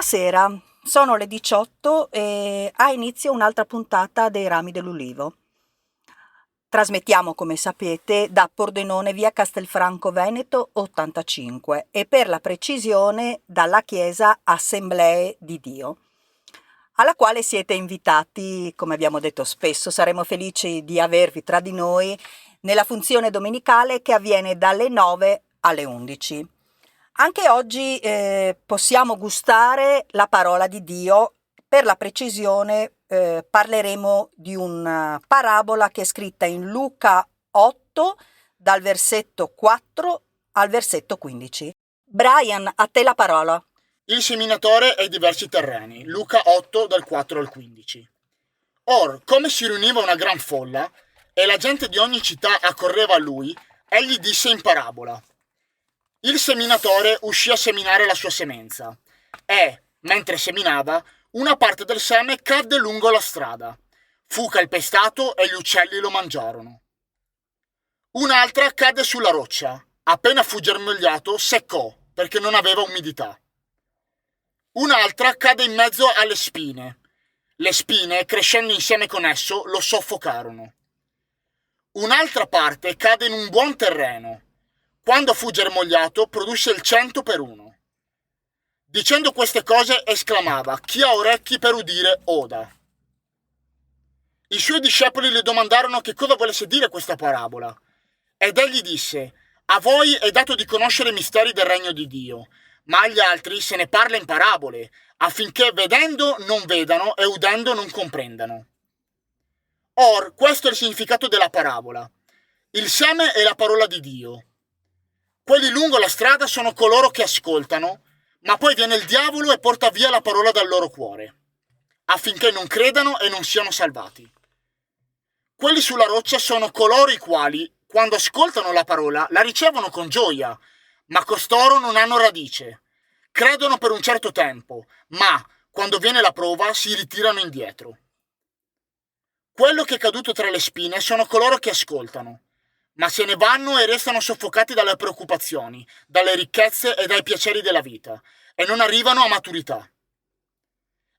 Buonasera, sono le 18 e ha inizio un'altra puntata dei Rami dell'Ulivo. Trasmettiamo, come sapete, da Pordenone, via Castelfranco Veneto 85 e per la precisione dalla chiesa Assemblee di Dio, alla quale siete invitati, come abbiamo detto spesso. Saremo felici di avervi tra di noi nella funzione domenicale che avviene dalle 9 alle 11. Anche oggi possiamo gustare la parola di Dio. Per la precisione parleremo di una parabola che è scritta in Luca 8 dal versetto 4 al versetto 15. Brian, a te la parola. Il seminatore e i diversi terreni, Luca 8 dal 4 al 15. Or, come si riuniva una gran folla, e la gente di ogni città accorreva a lui, egli disse in parabola: il seminatore uscì a seminare la sua semenza, e, mentre seminava, una parte del seme cadde lungo la strada. Fu calpestato e gli uccelli lo mangiarono. Un'altra cadde sulla roccia. Appena fu germogliato, seccò, perché non aveva umidità. Un'altra cade in mezzo alle spine. Le spine, crescendo insieme con esso, lo soffocarono. Un'altra parte cade in un buon terreno. Quando fu germogliato, produsse il 100 per uno. Dicendo queste cose esclamava: chi ha orecchi per udire oda. I suoi discepoli le domandarono che cosa volesse dire questa parabola. Ed egli disse: a voi è dato di conoscere i misteri del regno di Dio, ma agli altri se ne parla in parabole, affinché vedendo non vedano e udendo non comprendano. Or, questo è il significato della parabola. Il seme è la parola di Dio. Quelli lungo la strada sono coloro che ascoltano, ma poi viene il diavolo e porta via la parola dal loro cuore, affinché non credano e non siano salvati. Quelli sulla roccia sono coloro i quali, quando ascoltano la parola, la ricevono con gioia, ma costoro non hanno radice. Credono per un certo tempo, ma, quando viene la prova, si ritirano indietro. Quello che è caduto tra le spine sono coloro che ascoltano, ma se ne vanno e restano soffocati dalle preoccupazioni, dalle ricchezze e dai piaceri della vita, e non arrivano a maturità.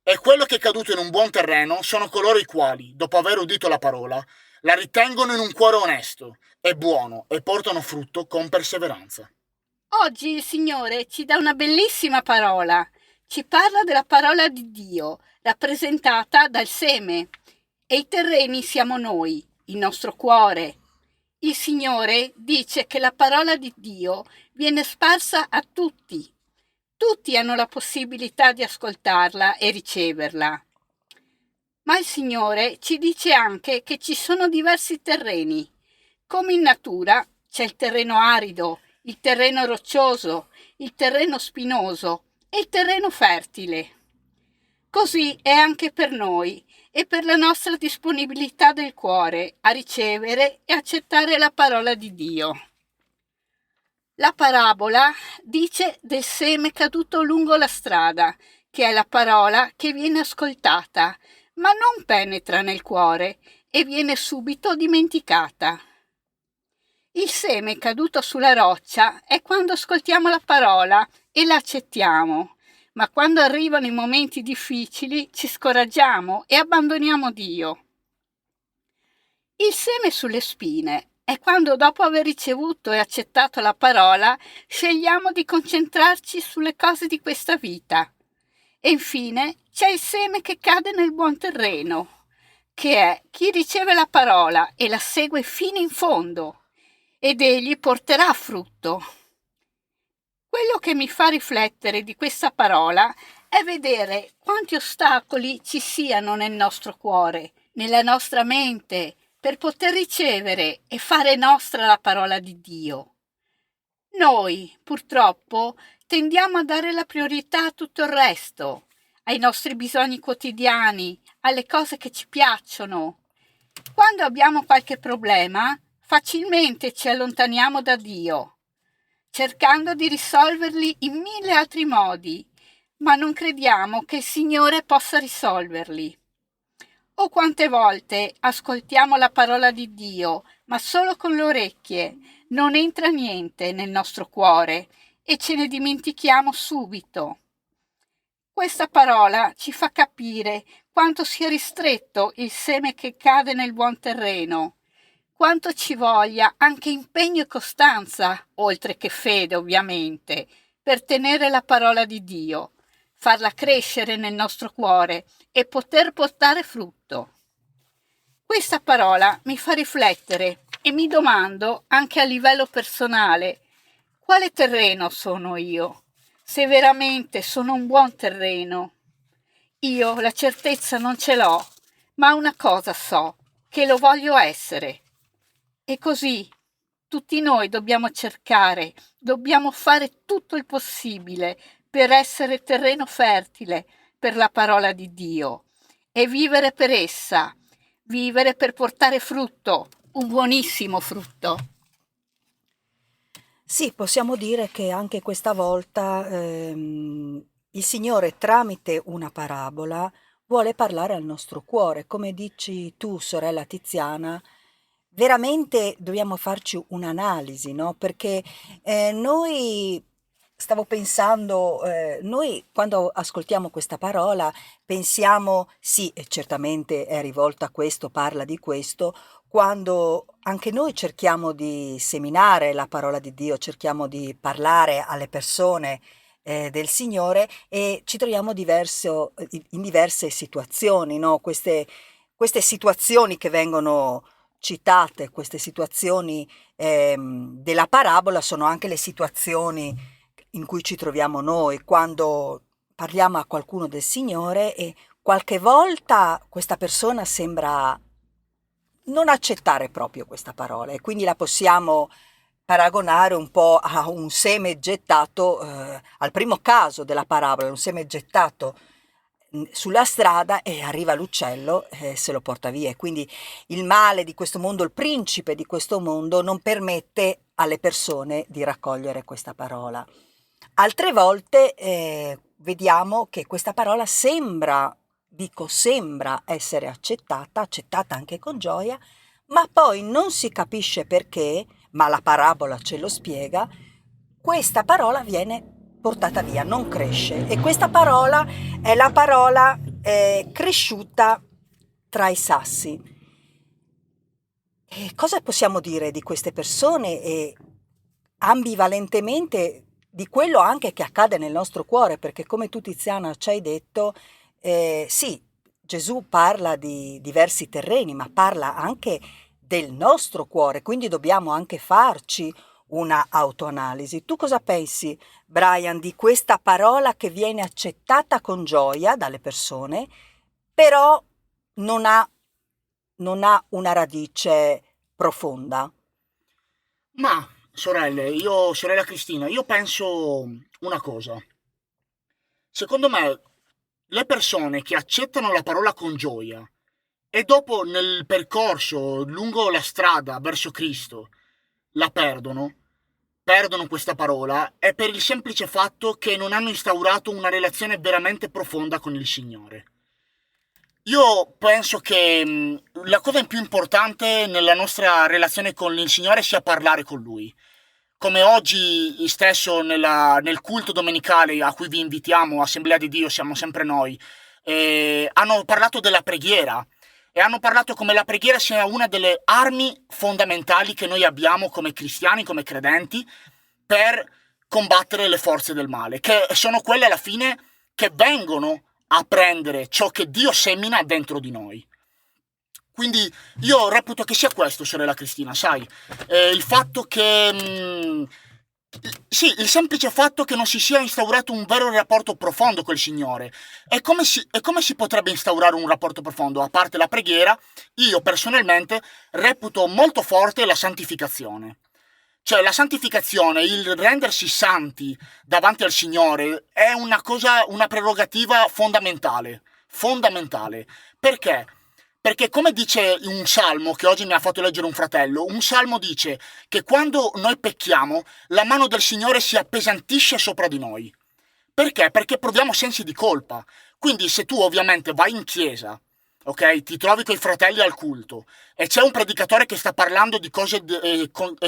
E quello che è caduto in un buon terreno sono coloro i quali, dopo aver udito la parola, la ritengono in un cuore onesto e buono e portano frutto con perseveranza. Oggi il Signore ci dà una bellissima parola. Ci parla della parola di Dio, rappresentata dal seme. E i terreni siamo noi, il nostro cuore. Il Signore dice che la parola di Dio viene sparsa a tutti. Tutti hanno la possibilità di ascoltarla e riceverla. Ma il Signore ci dice anche che ci sono diversi terreni. Come in natura c'è il terreno arido, il terreno roccioso, il terreno spinoso e il terreno fertile. Così è anche per noi e per la nostra disponibilità del cuore a ricevere e accettare la parola di Dio. La parabola dice del seme caduto lungo la strada, che è la parola che viene ascoltata, ma non penetra nel cuore e viene subito dimenticata. Il seme caduto sulla roccia è quando ascoltiamo la parola e la accettiamo, ma quando arrivano i momenti difficili ci scoraggiamo e abbandoniamo Dio. Il seme sulle spine è quando, dopo aver ricevuto e accettato la parola, scegliamo di concentrarci sulle cose di questa vita. E infine c'è il seme che cade nel buon terreno, che è chi riceve la parola e la segue fino in fondo, ed egli porterà frutto. Quello che mi fa riflettere di questa parola è vedere quanti ostacoli ci siano nel nostro cuore, nella nostra mente, per poter ricevere e fare nostra la parola di Dio. Noi, purtroppo, tendiamo a dare la priorità a tutto il resto, ai nostri bisogni quotidiani, alle cose che ci piacciono. Quando abbiamo qualche problema, facilmente ci allontaniamo da Dio, cercando di risolverli in 1000 altri modi, ma non crediamo che il Signore possa risolverli. O quante volte ascoltiamo la parola di Dio, ma solo con le orecchie, non entra niente nel nostro cuore e ce ne dimentichiamo subito. Questa parola ci fa capire quanto sia ristretto il seme che cade nel buon terreno, quanto ci voglia anche impegno e costanza, oltre che fede ovviamente, per tenere la parola di Dio, farla crescere nel nostro cuore e poter portare frutto. Questa parola mi fa riflettere e mi domando anche a livello personale quale terreno sono io, se veramente sono un buon terreno. Io la certezza non ce l'ho, ma una cosa so, che lo voglio essere. E così tutti noi dobbiamo cercare, dobbiamo fare tutto il possibile per essere terreno fertile per la parola di Dio e vivere per essa, vivere per portare frutto, un buonissimo frutto. Sì, possiamo dire che anche questa volta il Signore tramite una parabola vuole parlare al nostro cuore. Come dici tu, sorella Tiziana, veramente dobbiamo farci un'analisi, no? Perché noi, stavo pensando, noi quando ascoltiamo questa parola pensiamo, sì, certamente è rivolta a questo, parla di questo, quando anche noi cerchiamo di seminare la parola di Dio, cerchiamo di parlare alle persone del Signore e ci troviamo in diverse situazioni, no? Queste situazioni che vengono citate, queste situazioni della parabola sono anche le situazioni in cui ci troviamo noi quando parliamo a qualcuno del Signore e qualche volta questa persona sembra non accettare proprio questa parola e quindi la possiamo paragonare un po' a un seme gettato, al primo caso della parabola, un seme gettato sulla strada e arriva l'uccello e se lo porta via. E quindi il male di questo mondo, il principe di questo mondo, non permette alle persone di raccogliere questa parola. Altre volte vediamo che questa parola sembra essere accettata anche con gioia, ma poi non si capisce perché, ma la parabola ce lo spiega, questa parola viene portata via, non cresce. E questa parola è la parola cresciuta tra i sassi. E cosa possiamo dire di queste persone e ambivalentemente di quello anche che accade nel nostro cuore? Perché come tu Tiziana ci hai detto, sì, Gesù parla di diversi terreni, ma parla anche del nostro cuore, quindi dobbiamo anche farci una autoanalisi. Tu cosa pensi, Brian, di questa parola che viene accettata con gioia dalle persone, però non ha una radice profonda? Ma, sorella Cristina, io penso una cosa. Secondo me, le persone che accettano la parola con gioia e dopo nel percorso lungo la strada verso Cristo la perdono questa parola, è per il semplice fatto che non hanno instaurato una relazione veramente profonda con il Signore. Io penso che la cosa più importante nella nostra relazione con il Signore sia parlare con Lui. Come oggi stesso nel culto domenicale a cui vi invitiamo, Assemblea di Dio, siamo sempre noi, hanno parlato della preghiera e hanno parlato come la preghiera sia una delle armi fondamentali che noi abbiamo come cristiani, come credenti, per combattere le forze del male, che sono quelle alla fine che vengono a prendere ciò che Dio semina dentro di noi. Quindi io reputo che sia questo, sorella Cristina, sai, il fatto che, sì, il semplice fatto che non si sia instaurato un vero rapporto profondo col Signore. E come si potrebbe instaurare un rapporto profondo? A parte la preghiera, io personalmente reputo molto forte la santificazione. Cioè la santificazione, il rendersi santi davanti al Signore è una prerogativa fondamentale. Fondamentale. Perché? Perché come dice un salmo che oggi mi ha fatto leggere un fratello, un salmo dice che quando noi pecchiamo, la mano del Signore si appesantisce sopra di noi. Perché? Perché proviamo sensi di colpa. Quindi se tu ovviamente vai in chiesa ok? Ti trovi con i fratelli al culto e c'è un predicatore che sta parlando di cose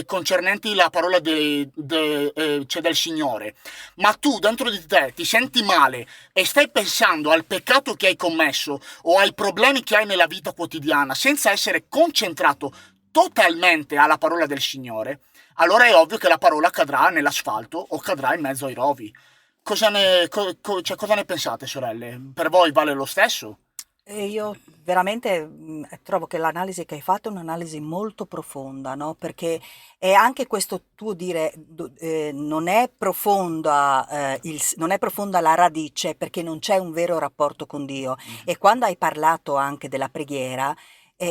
concernenti la parola cioè del Signore, ma tu dentro di te ti senti male e stai pensando al peccato che hai commesso o ai problemi che hai nella vita quotidiana senza essere concentrato totalmente alla parola del Signore, allora è ovvio che la parola cadrà nell'asfalto o cadrà in mezzo ai rovi. Cioè, cosa ne pensate, sorelle? Per voi vale lo stesso? E io veramente trovo che l'analisi che hai fatto è un'analisi molto profonda, no? Perché è anche questo tuo dire, non è profonda, non è profonda la radice perché non c'è un vero rapporto con Dio. E quando hai parlato anche della preghiera,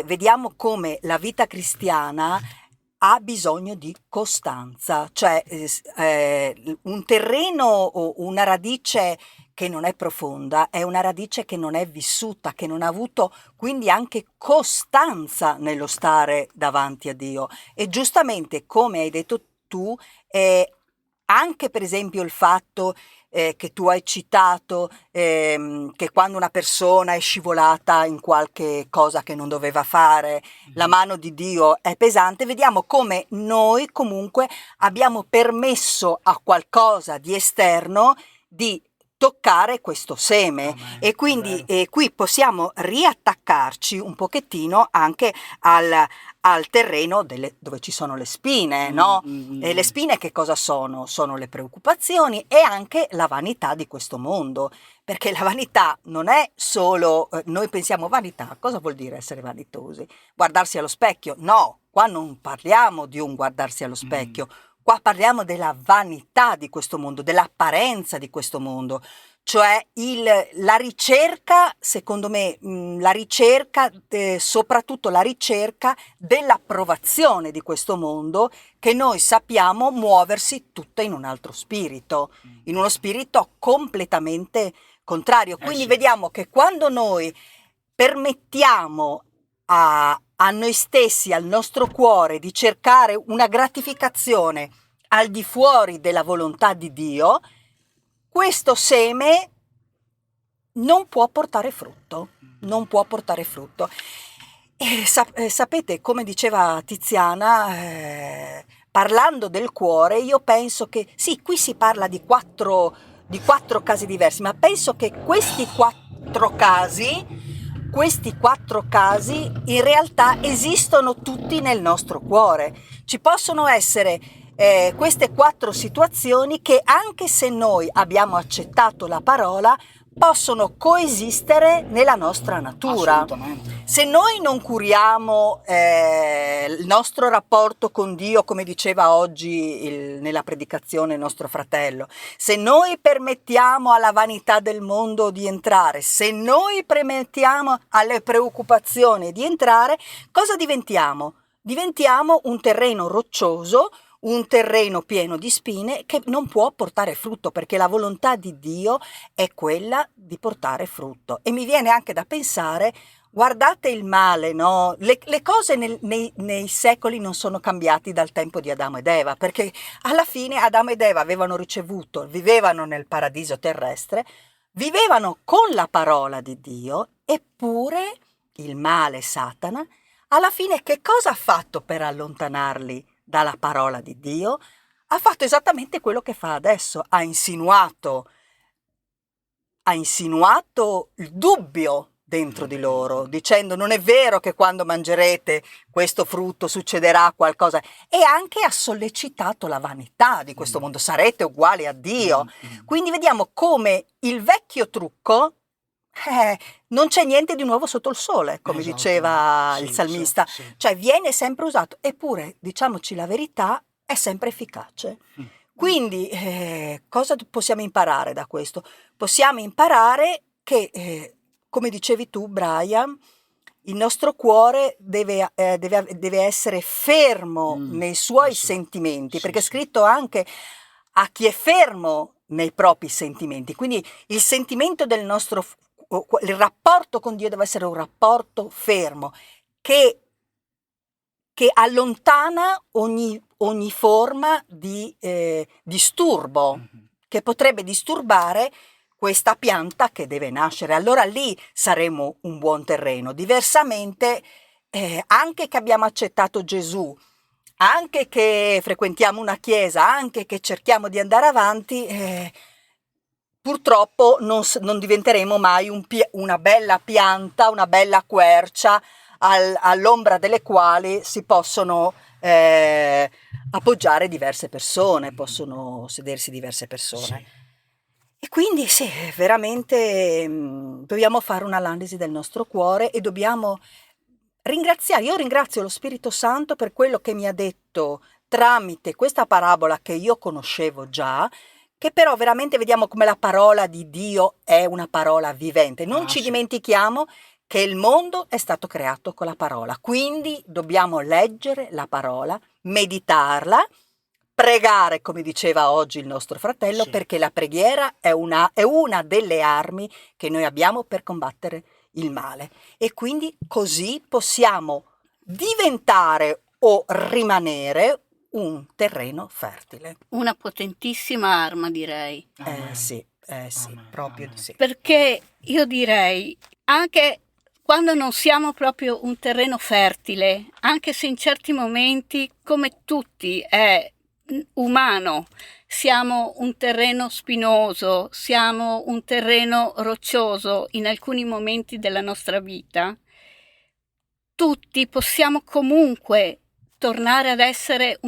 vediamo come la vita cristiana ha bisogno di costanza, cioè un terreno o una radice che non è profonda è una radice che non è vissuta, che non ha avuto quindi anche costanza nello stare davanti a Dio. E giustamente, come hai detto tu, anche per esempio il fatto che tu hai citato, che quando una persona è scivolata in qualche cosa che non doveva fare, la mano di Dio è pesante, vediamo come noi comunque abbiamo permesso a qualcosa di esterno di toccare questo seme. Amen, E quindi qui possiamo riattaccarci un pochettino anche al terreno dove ci sono le spine, no? E le spine che cosa sono? Sono le preoccupazioni e anche la vanità di questo mondo, perché la vanità non è solo, noi pensiamo vanità, cosa vuol dire essere vanitosi? Guardarsi allo specchio? No, qua non parliamo di un guardarsi allo specchio, qua parliamo della vanità di questo mondo, dell'apparenza di questo mondo, cioè la ricerca, secondo me, la ricerca, soprattutto la ricerca dell'approvazione di questo mondo, che noi sappiamo muoversi tutta in un altro spirito, in uno spirito completamente contrario. Quindi sì. vediamo che quando noi permettiamo a noi stessi, al nostro cuore, di cercare una gratificazione al di fuori della volontà di Dio, questo seme non può portare frutto, non può portare frutto. E sapete, come diceva Tiziana, parlando del cuore, io penso che, sì, qui si parla di quattro casi diversi, ma penso che questi quattro casi in realtà esistono tutti nel nostro cuore. Ci possono essere queste quattro situazioni che, anche se noi abbiamo accettato la parola, possono coesistere nella nostra natura. Assolutamente. Se noi non curiamo il nostro rapporto con Dio, come diceva oggi nella predicazione il nostro fratello, se noi permettiamo alla vanità del mondo di entrare, se noi permettiamo alle preoccupazioni di entrare, cosa diventiamo? Diventiamo un terreno roccioso, un terreno pieno di spine che non può portare frutto, perché la volontà di Dio è quella di portare frutto. E mi viene anche da pensare, guardate il male, no? Le cose nei secoli non sono cambiate dal tempo di Adamo ed Eva, perché alla fine Adamo ed Eva avevano ricevuto, vivevano nel paradiso terrestre, vivevano con la parola di Dio, eppure il male, Satana, alla fine che cosa ha fatto per allontanarli dalla parola di Dio? Ha fatto esattamente quello che fa adesso, ha insinuato il dubbio dentro di loro, dicendo non è vero che quando mangerete questo frutto succederà qualcosa, e anche ha sollecitato la vanità di questo mondo, sarete uguali a Dio. Quindi vediamo come il vecchio trucco, non c'è niente di nuovo sotto il sole, come Esatto. diceva il Sì, salmista, sì, sì. cioè viene sempre usato, eppure, diciamoci la verità, è sempre efficace. Quindi cosa possiamo imparare da questo? Possiamo imparare che, come dicevi tu, Brian, il nostro cuore deve essere fermo nei suoi sì. sentimenti, Sì, perché è sì. scritto anche a chi è fermo nei propri sentimenti. Quindi il sentimento del nostro, il rapporto con Dio deve essere un rapporto fermo, che allontana ogni forma di disturbo, che potrebbe disturbare questa pianta che deve nascere. Allora lì saremo un buon terreno. Diversamente, anche che abbiamo accettato Gesù, anche che frequentiamo una chiesa, anche che cerchiamo di andare avanti, purtroppo non diventeremo mai una bella pianta, una bella quercia all'ombra delle quali si possono appoggiare diverse persone, possono sedersi diverse persone. Sì. E quindi sì, veramente dobbiamo fare un'analisi del nostro cuore e dobbiamo ringraziare. Io ringrazio lo Spirito Santo per quello che mi ha detto tramite questa parabola che io conoscevo già, che però veramente vediamo come la parola di Dio è una parola vivente. Non ci Sì. dimentichiamo che il mondo è stato creato con la parola, quindi dobbiamo leggere la parola, meditarla, pregare, come diceva oggi il nostro fratello, Sì. perché la preghiera è una delle armi che noi abbiamo per combattere il male, e quindi così possiamo diventare o rimanere un terreno fertile. Una potentissima arma, direi. Sì, Amen, proprio amen. di sì. Perché io direi, anche quando non siamo proprio un terreno fertile, anche se in certi momenti, come tutti, è umano, siamo un terreno spinoso, siamo un terreno roccioso in alcuni momenti della nostra vita, tutti possiamo comunque tornare ad essere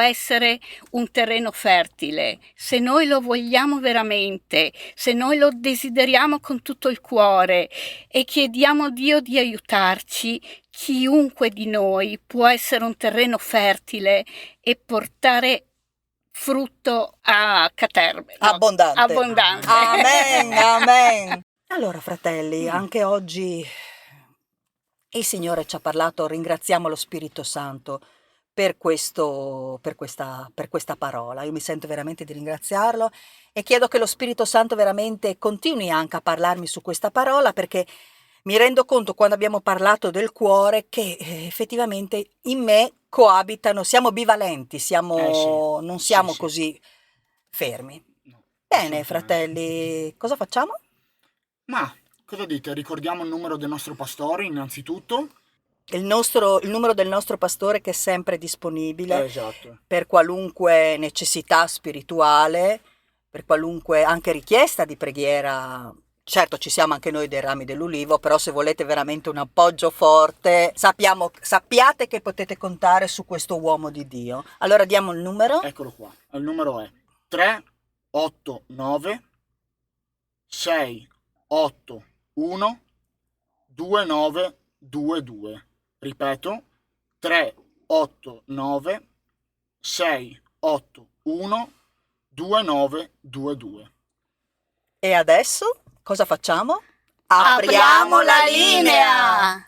essere un terreno fertile, se noi lo vogliamo veramente, se noi lo desideriamo con tutto il cuore e chiediamo a Dio di aiutarci. Chiunque di noi può essere un terreno fertile e portare frutto a caterve, Abbondante. abbondante. Amen, amen. Allora, fratelli, anche oggi il Signore ci ha parlato, ringraziamo lo Spirito Santo per questa parola. Io mi sento veramente di ringraziarlo e chiedo che lo Spirito Santo veramente continui anche a parlarmi su questa parola, perché mi rendo conto, quando abbiamo parlato del cuore, che effettivamente in me coabitano, siamo bivalenti, non siamo sì. così fermi. No, Bene, assolutamente. fratelli, cosa facciamo? Ma cosa dite? Ricordiamo il numero del nostro pastore innanzitutto. Il numero del nostro pastore, che è sempre disponibile Esatto. per qualunque necessità spirituale, per qualunque anche richiesta di preghiera. Certo, ci siamo anche noi dei Rami dell'Ulivo, però se volete veramente un appoggio forte, sappiate che potete contare su questo uomo di Dio. Allora diamo il numero. Eccolo qua. Il numero è 389 681 2922. Ripeto, 389 681 2922. E adesso cosa facciamo? Apriamo la linea!